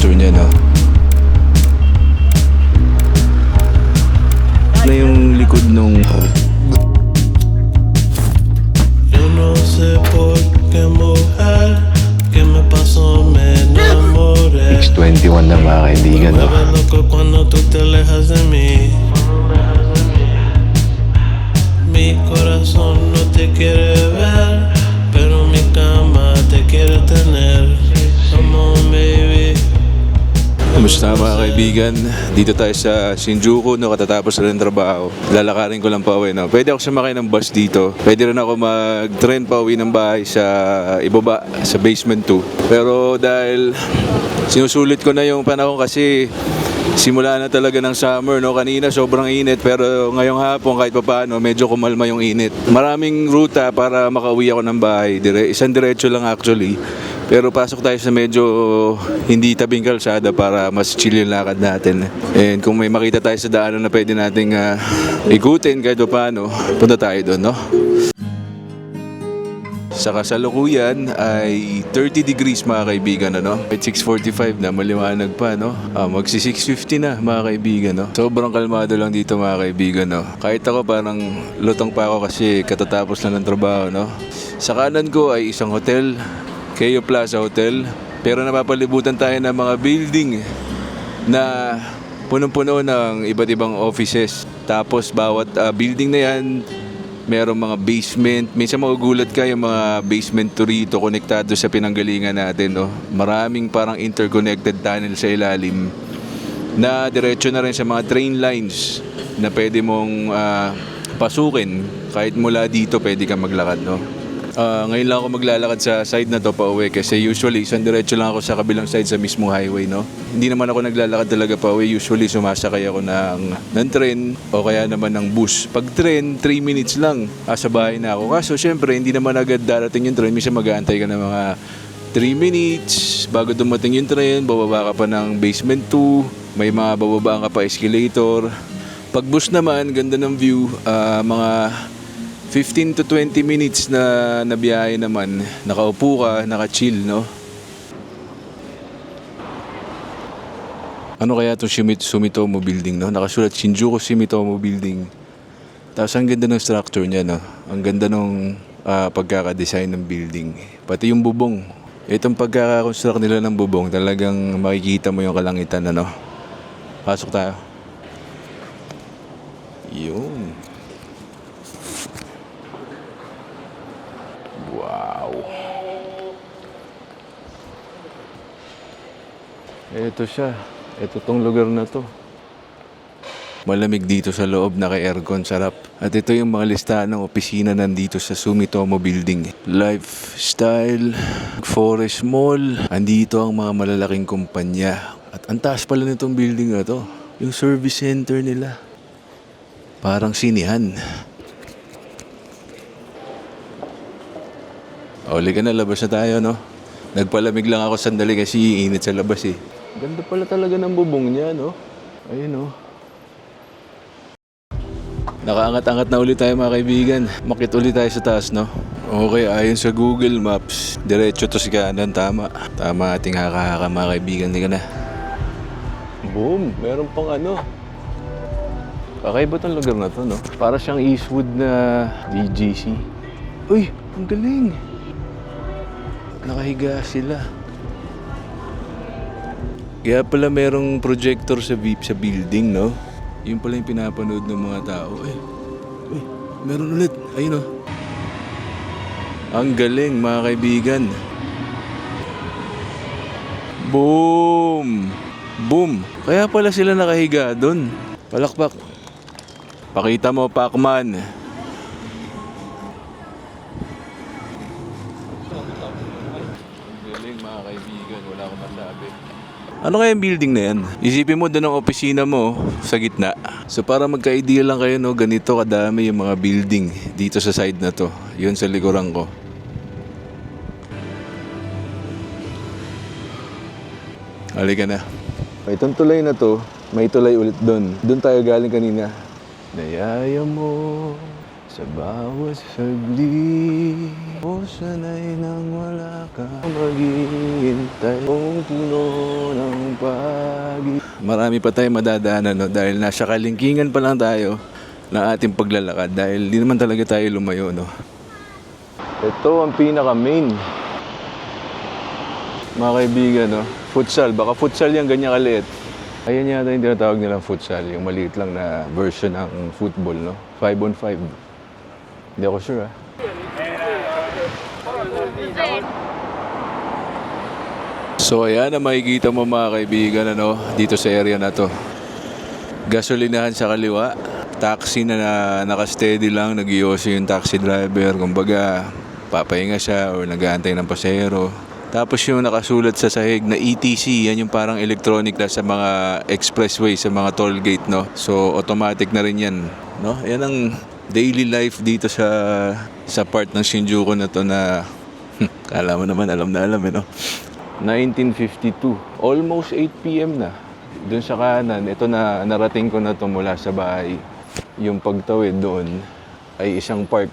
structure niya, no? Na yung likod nung Yo no sé por qué mujer que me pasó, me enamoré. X21 na mga kaibigan, Me no? vuelve loco cuando tú te alejas de mí. Mi corazón no te quiere ver, pero mi cama te quiere tener. Come on, baby. Kamusta mga kaibigan? Dito tayo sa Shinjuku, no? Katatapos na ng trabaho. Lalakarin ko lang pa uwi, no? Pwede ako sumakay ng bus dito. Pwede rin ako mag-train pa uwi ng bahay sa ibaba, sa basement 2. Pero dahil sinusulit ko na yung panahon kasi simula na talaga ng summer, no? Kanina sobrang init, pero ngayong hapon kahit papaano medyo kumalma yung init. Maraming ruta para makauwi ako ng bahay. Isang diretso lang actually. Pero pasok tayo sa medyo hindi tabing kalsada para mas chill yung lakad natin. And kung may makita tayo sa daanan na pwede nating ikutin kahit paano, punta tayo doon, no? Sa kasalukuyan ay 30 degrees mga kaibigan, ano? At 6:45 na, maliwanag pa, no? Magsi 6:50 na mga kaibigan, no? Sobrang kalmado lang dito mga kaibigan, no? Kahit ako parang lutang pa ako kasi katatapos na ng trabaho, no? Sa kanan ko ay isang hotel, Keio Plaza Hotel. Pero napapalibutan tayo ng mga building na punong-puno ng iba't ibang offices. Tapos bawat building na yan merong mga basement. Minsan magugulat ka yung mga basement to rito konektado sa pinanggalingan natin, no? Maraming parang interconnected tunnel sa ilalim na diretso na rin sa mga train lines na pwede mong pasukin. Kahit mula dito pwede ka maglakad, no? Ngayon lang ako maglalakad sa side na to pa uwi kasi usually isang diretso lang ako sa kabilang side sa mismong highway, no? Hindi naman ako naglalakad talaga pa uwi. Usually sumasakay ako ng tren o kaya naman ng bus. Pag tren, 3 minutes lang sa bahay na ako. Kaso syempre hindi naman agad darating yung tren. Minsan mag-aantay ka ng mga 3 minutes bago dumating yung tren. Bababa ka pa ng basement 2. May mga bababaan ka pa escalator. Pag bus naman, ganda ng view. Mga 15 to 20 minutes na biyahe naman. Nakaupo ka, naka-chill, no? Ano kaya itong Sumitomo Building, no? Nakasulat Shinjuku Sumitomo Building. Tapos ang ganda ng structure niya, no? Ang ganda ng pagkakadesign ng building. Pati yung bubong. Itong pagkakakonstruct nila ng bubong, talagang makikita mo yung kalangitan, ano? Pasok tayo. Yun. Wow. Ito siya. Ito tong lugar na to. Malamig dito sa loob, naka-aircon, sarap. At ito yung mga listahan ng opisina nandito sa Sumitomo Building. Lifestyle, Forest Mall. Andito ang mga malalaking kumpanya. At ang taas pala nitong building na to. Yung service center nila. Parang sinihan. Uli ka na, labas na tayo, no? Nagpalamig lang ako sandali kasi init sa labas, eh. Ganda pala talaga ng bubong niya, no? Ayun, no? Nakaangat-angat na ulit tayo mga kaibigan. Makit ulit tayo sa taas, no? Okay, ayon sa Google Maps, diretso to si kanan, tama. Tama ating haka-haka mga kaibigan, hindi ka na. Boom! Meron pang ano. Kakaiba tong lugar na to, no? Para siyang Eastwood na DGC. Uy! Ang galing! Nakahiga sila. Kaya pala merong projector sa building, no? Yun pala yung pinapanood ng mga tao. Uy, meron ulit. Ayun, no? Ang galing, mga kaibigan. Boom! Boom! Kaya pala sila nakahiga doon. Palakpak. Pakita mo, Pacman. Mga kaibigan, wala akong masabi. Ano kaya yung building na yan? Isipin mo doon ang opisina mo sa gitna. So para magka-idea lang kayo, no, ganito kadami yung mga building dito sa side na to. Yun sa likuran ko. Halika na. Itong tulay na to, may tulay ulit doon. Doon tayo galing kanina. Nayaya mo Sa bawat saglit, o sanay nang wala ka maghihintay, kung puno ng pag. Marami pa tayong madadaanan, no? Dahil nasa kalingkingan pa lang tayo na ating paglalakad dahil di naman talaga tayo lumayo, no? Ito ang pinaka-main. Mga kaibigan, no? Futsal. Baka futsal yan, ganyan kaliit. Ayan yata yung tinatawag nilang futsal. Yung maliit lang na version ng football, no? 5-on-5. Hindi ako sure, So ayan na makikita mo mga kaibigan, ano, dito sa area na to. Gasolinahan sa kaliwa. Taxi na naka-steady lang, nag-iosyo yung taxi driver. Kumbaga, papahinga siya or nag-aantay ng pasahero. Tapos yung nakasulat sa sahig na ETC, yan yung parang electronic na sa mga expressway, sa mga toll gate, no? So automatic na rin yan, no? Yan ang daily life dito sa part ng Shinjuku na to na kala mo naman alam na alam, no? 1952, almost 8 p.m. na. Doon sa kanan, ito na narating ko na to mula sa bahay. Yung pagtawid doon ay isang park.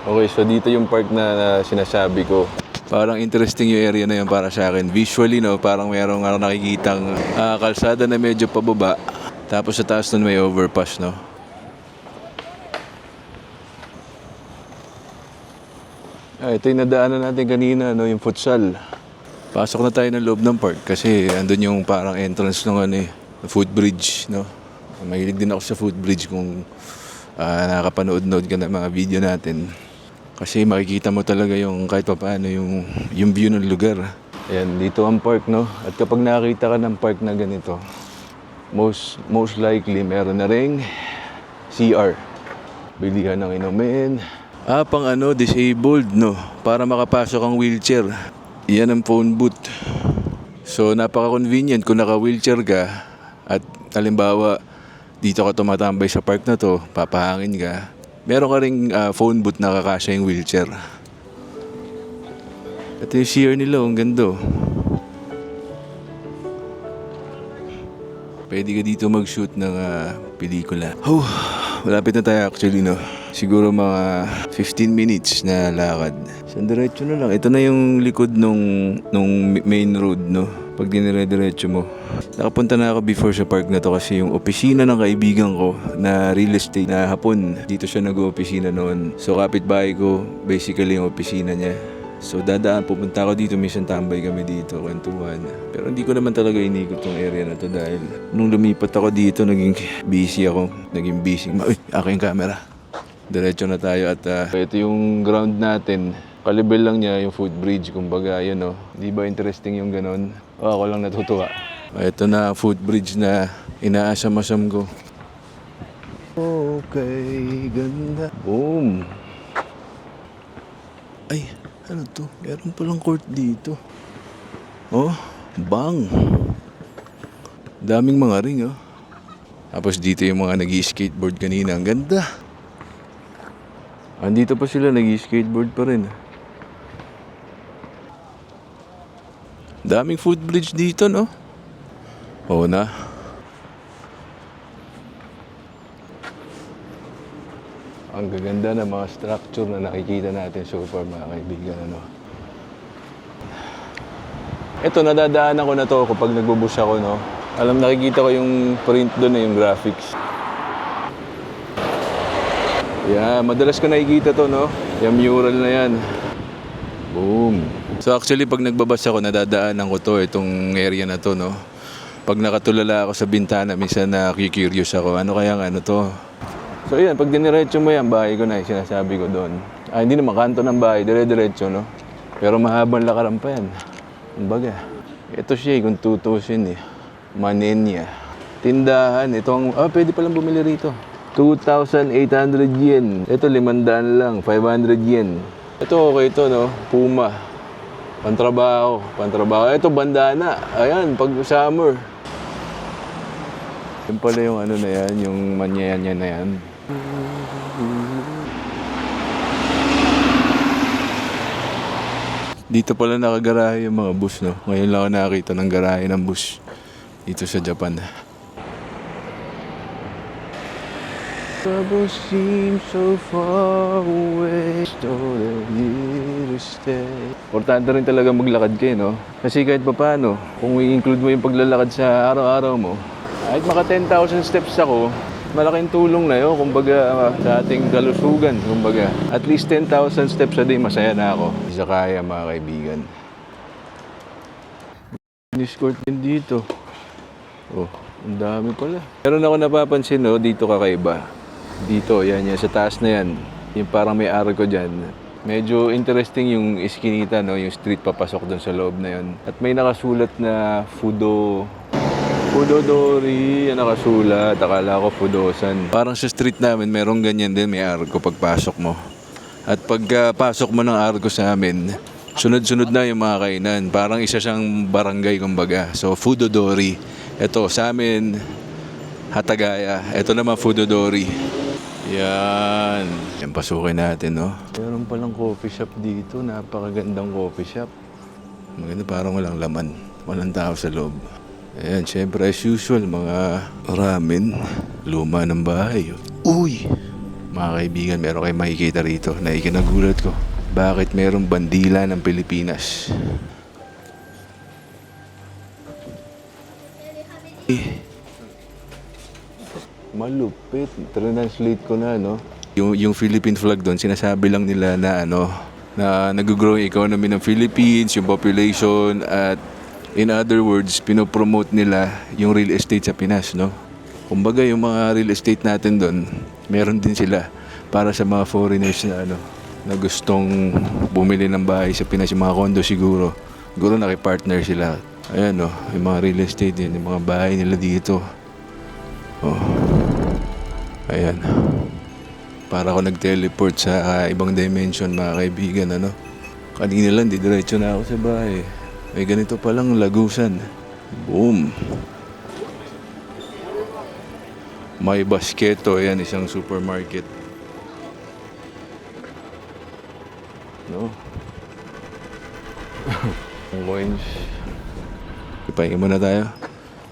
Okay, so dito yung park na sinasabi ko. Parang interesting yung area na yun para sa akin. Visually, no, parang merong nakikitang kalsada na medyo pababa. Tapos sa taas nun may overpass, no? Ito yung nadaanan natin kanina, no, yung futsal. Pasok na tayo ng loob ng park kasi andun yung parang entrance ng footbridge, no? Mahilig din ako sa footbridge kung nakapanood-nood ka ng mga video natin. Kasi makikita mo talaga yung kahit pa paano yung view ng lugar. Ayan, dito ang park, no? At kapag nakakita ka ng park na ganito, most likely meron na ring CR. Bilihan ng inumin. Pang disabled, no? Para makapasok ang wheelchair. Yan ang phone booth. So, napaka-convenient kung naka-wheelchair ka at halimbawa, dito ka tumatambay sa park na to, papahangin ka, meron ka ring phone booth na kakasya yung wheelchair. Ito yung CR nila, ang ganda. Pwede ka dito mag-shoot ng pelikula. Malapit na tayo actually, no? Siguro mga 15 minutes na lakad. So, diretso na lang. Ito na yung likod nung main road, no? Pag dinire-diretso mo. Nakapunta na ako before sa park na to kasi yung opisina ng kaibigan ko na real estate na hapon. Dito siya nag-opisina noon. So, kapitbahay ko, basically yung opisina niya. So, pupunta ako dito, minsan tambay kami dito, kwentuhan. Pero hindi ko naman talaga inikot tong area na to dahil nung lumipat ako dito, naging busy ako. Uy, aking camera. Diretso na tayo at ito yung ground natin. Kalibel lang niya yung footbridge, kumbaga, yun, no? Di ba interesting yung ganon? Ako lang natutuwa. Ito na footbridge na inaasam-asam ko. Okay, ganda. Boom! Ay, ano to? Meron palang court dito. Oh, bang! Daming mga ring, oh. Tapos dito yung mga nag-i-skateboard kanina. Ang ganda! Andito pa sila, nag-i-skateboard pa rin. Daming footbridge dito, no? Oo na. Ang gaganda ng mga structure na nakikita natin so far, mga kaibigan, ano? Ito, nadadaanan ko na to kapag nagbubus ako, no? Nakikita ko yung print doon, yung graphics. Yeah, madalas ko nakikita to, no? Yung mural na yan. Boom. So actually, pag nagbabas ako, nadadaanan ko to, itong area na to, no? Pag nakatulala ako sa bintana, minsan na-curious ako, ano kaya to? So yan, pag diniretso mo yan, bahay ko na, sinasabi ko doon. Hindi naman kanto ng bahay, dire-diretso, no? Pero mahabang lakaran pa yan. Kumbaga, ito siya kung tutusin, Manenya. Tindahan, pwede palang bumili rito. 2,800 yen. Ito, 500 lang, 500 yen. Ito, okay ito, no? Puma. Pantrabaho. Ito, bandana. Ayan, pag summer. Yan pala yung na yan, yung manyanya na yan. Dito pala nakagarahe yung mga bus, no? Ngayon lang ako nakakita ng garahe ng bus dito sa Japan. Trouble seems so far away. Stolen here to stay. Importante rin talaga maglakad kayo, no? Kasi kahit pa paano, kung i-include mo yung paglalakad sa araw-araw mo, kahit maka 10,000 steps ako, malaking tulong na yun, kumbaga, sa ating kalusugan, kumbaga. At least 10,000 steps a day, masaya na ako. Hindi sa kaya, mga kaibigan. Discord din dito. Oh, ang dami pala. Meron ako napapansin, no, dito kakaiba. Dito, yan, sa taas na yan. Yung parang may arko dyan. Medyo interesting yung iskinita, no? Yung street papasok doon sa loob na yun. At may nakasulat na Fudodori, yan nakasulat. Akala ko Fudosan. Parang sa street namin, merong ganyan din, may arko pagpasok mo. At pagpasok mo ng arko sa amin, sunod-sunod na yung mga kainan. Parang isa siyang barangay, kumbaga. So, Fudodori. Ito, sa amin, Hatagaya. Ito naman, Fudodori. Yan. Yan, pasukin natin, no? Meron palang coffee shop dito. Napakagandang coffee shop. Maganda, parang walang laman. Walang tao sa loob. Ayan, syempre as usual, mga ramen. Luma ng bahay. Uy! Mga kaibigan, meron kayong makikita rito na ikinagulat ko. Bakit merong bandila ng Pilipinas? Malupit. Translate ko na, no? Yung Philippine flag doon, sinasabi lang nila na na nag-grow yung economy ng Philippines, yung population, at in other words, pinopromote nila yung real estate sa Pinas, no? Kumbaga, yung mga real estate natin doon, meron din sila para sa mga foreigners na na gustong bumili ng bahay sa Pinas, yung mga condo siguro. Siguro nakipartner sila. Ayan, no? Yung mga real estate din, yung mga bahay nila dito. Oh. Ayan. Para ako nag-teleport sa ibang dimension, mga kaibigan, Kanina lang, diretso na ako sa bahay. May ganito palang lagusan. Boom. May Basketo, ayan, isang supermarket. No? Ang coins. Ipahinga muna tayo.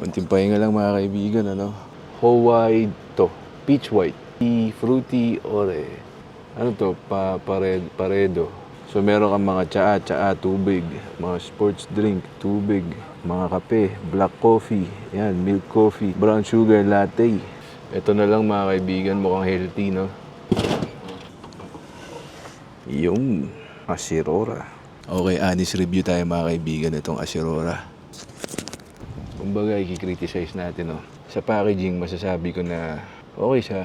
Kunting pahinga lang, mga kaibigan, Hawaii to. Peach white. Fruity ore. Ano to? Paredo. So meron kang mga tsaa, tubig. Mga sports drink, tubig. Mga kape, black coffee. Yan, milk coffee. Brown sugar latte. Ito na lang, mga kaibigan. Mukhang healthy, no? Yung Acerora. Okay, honest review tayo, mga kaibigan, itong Acerora. Kumbaga, i-criticize natin, Sa packaging, masasabi ko na okay siya.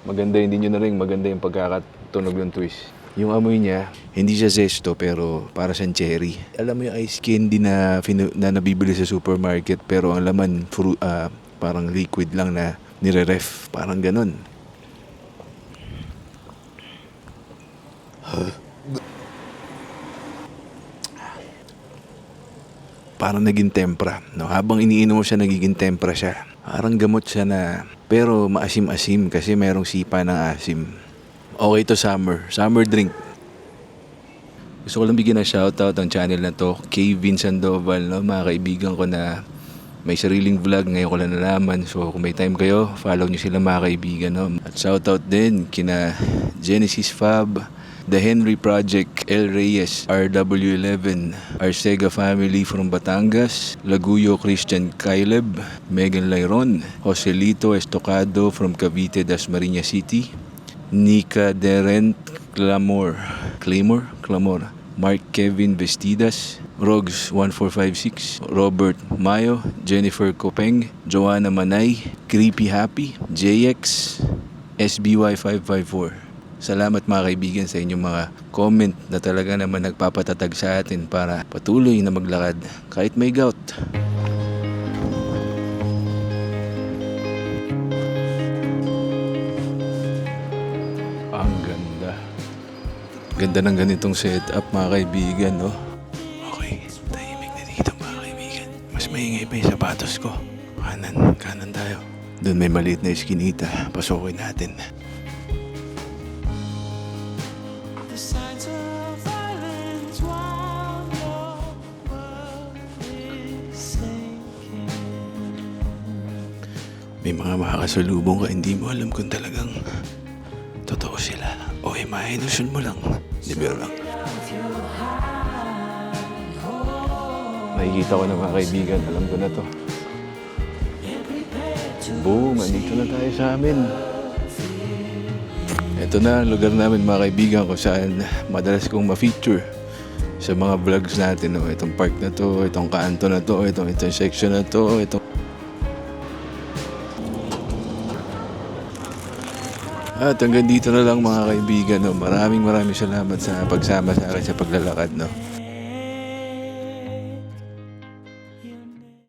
Maganda, hindi nyo na rin maganda yung pagkakatunog ng twist. Yung amoy niya, hindi siya zesto, pero para siyang cherry. Alam mo yung ice candy na nabibili sa supermarket, pero ang laman, parang liquid lang na nire-ref. Parang ganun. Parang naging tempra, Habang iniinom mo siya, nagiging tempra siya. Parang gamot siya na, pero maasim-asim kasi merong sipa ng asim. Okay to summer drink. Gusto ko lang bigyan ng shoutout ang channel na to, kay Vince Sandoval, mga kaibigan ko na may sariling vlog, ngayon ko lang nalaman. So kung may time kayo, follow nyo sila, mga kaibigan, At shoutout din kina Genesis Fab, The Henry Project, El Reyes, RW11, Arcega Family from Batangas, Laguyo Christian Kaileb, Megan Layron, Joselito Estocado from Cavite, Dasmariñas City, Nika Derent Clamor, Mark Kevin Vestidas, Rogs 1456, Robert Mayo, Jennifer Kopeng, Joanna Manay, Creepy Happy, JX, SBY 554. Salamat, mga kaibigan, sa inyong mga comment na talaga naman nagpapatatag sa atin para patuloy na maglakad kahit may gout. Ang ganda. Ganda ng ganitong setup, mga kaibigan, Okay, tahimik na dito, mga kaibigan. Mas maingay pa yung sapatos ko. Kanan tayo. Doon may maliit na eskinita. Pasukin natin. May mga makakasalubong ka, hindi mo alam kung talagang totoo sila. O imahinasyon mo lang. Di ba lang? Nakikita ko na mga kaibigan, alam ko na to. Boom, andito na tayo sa amin. Ito na ang lugar namin mga kaibigan kung saan madalas kong ma-feature sa mga vlogs natin. No? Itong park na to, itong kanto na to, itong intersection na to, itong... At hanggang dito na lang mga kaibigan. No? Maraming salamat sa pagsama sa akin sa paglalakad. No?